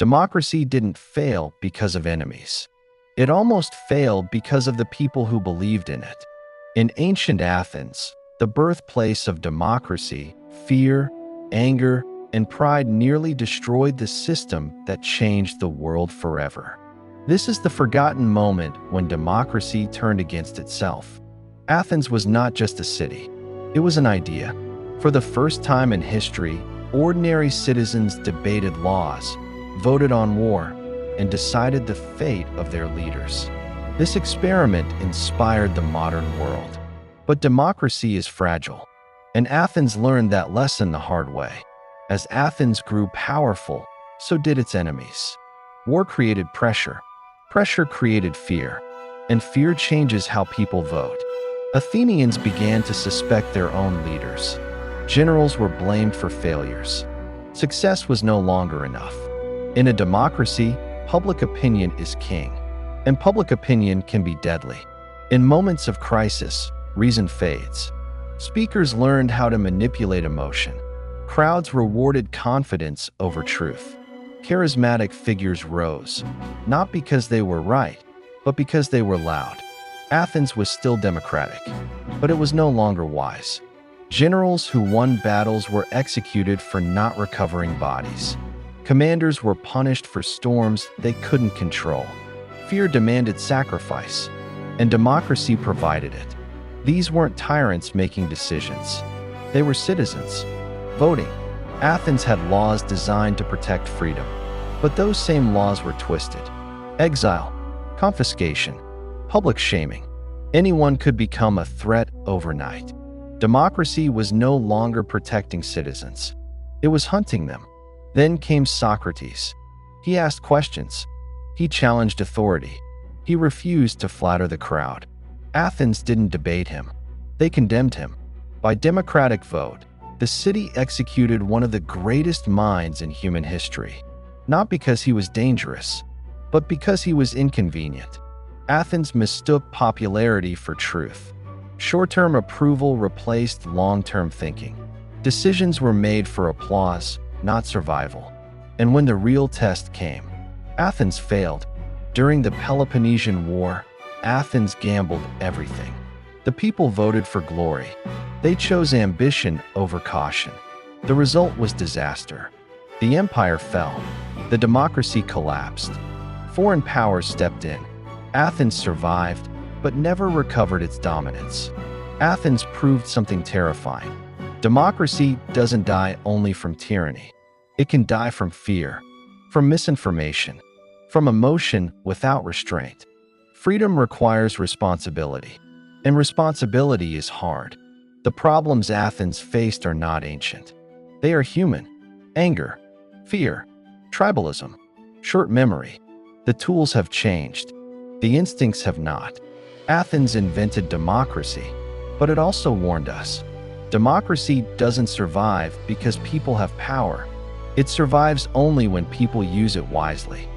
Democracy didn't fail because of enemies. It almost failed because of the people who believed in it. In ancient Athens, the birthplace of democracy, fear, anger, and pride nearly destroyed the system that changed the world forever. This is the forgotten moment when democracy turned against itself. Athens was not just a city. It was an idea. For the first time in history, ordinary citizens debated laws, voted on war, and decided the fate of their leaders. This experiment inspired the modern world. But democracy is fragile, and Athens learned that lesson the hard way. As Athens grew powerful, so did its enemies. War created pressure. Pressure created fear, and fear changes how people vote. Athenians began to suspect their own leaders. Generals were blamed for failures. Success was no longer enough. In a democracy, public opinion is king, and public opinion can be deadly. In moments of crisis, reason fades. Speakers learned how to manipulate emotion. Crowds rewarded confidence over truth. Charismatic figures rose, not because they were right, but because they were loud. Athens was still democratic, but it was no longer wise. Generals who won battles were executed for not recovering bodies. Commanders were punished for storms they couldn't control. Fear demanded sacrifice, and democracy provided it. These weren't tyrants making decisions. They were citizens, voting. Athens had laws designed to protect freedom, but those same laws were twisted. Exile, confiscation, public shaming. Anyone could become a threat overnight. Democracy was no longer protecting citizens. It was hunting them. Then came Socrates. He asked questions. He challenged authority. He refused to flatter the crowd. Athens didn't debate him. They condemned him. By democratic vote, the city executed one of the greatest minds in human history. Not because he was dangerous, but because he was inconvenient. Athens mistook popularity for truth. Short-term approval replaced long-term thinking. Decisions were made for applause, not survival. And when the real test came, Athens failed. During the Peloponnesian War, Athens gambled everything. The people voted for glory. They chose ambition over caution. The result was disaster. The empire fell. The democracy collapsed. Foreign powers stepped in. Athens survived, but never recovered its dominance. Athens proved something terrifying. Democracy doesn't die only from tyranny. It can die from fear, from misinformation, from emotion without restraint. Freedom requires responsibility, and responsibility is hard. The problems Athens faced are not ancient. They are human. Anger, fear, tribalism, short memory. The tools have changed. The instincts have not. Athens invented democracy, but it also warned us. Democracy doesn't survive because people have power. It survives only when people use it wisely.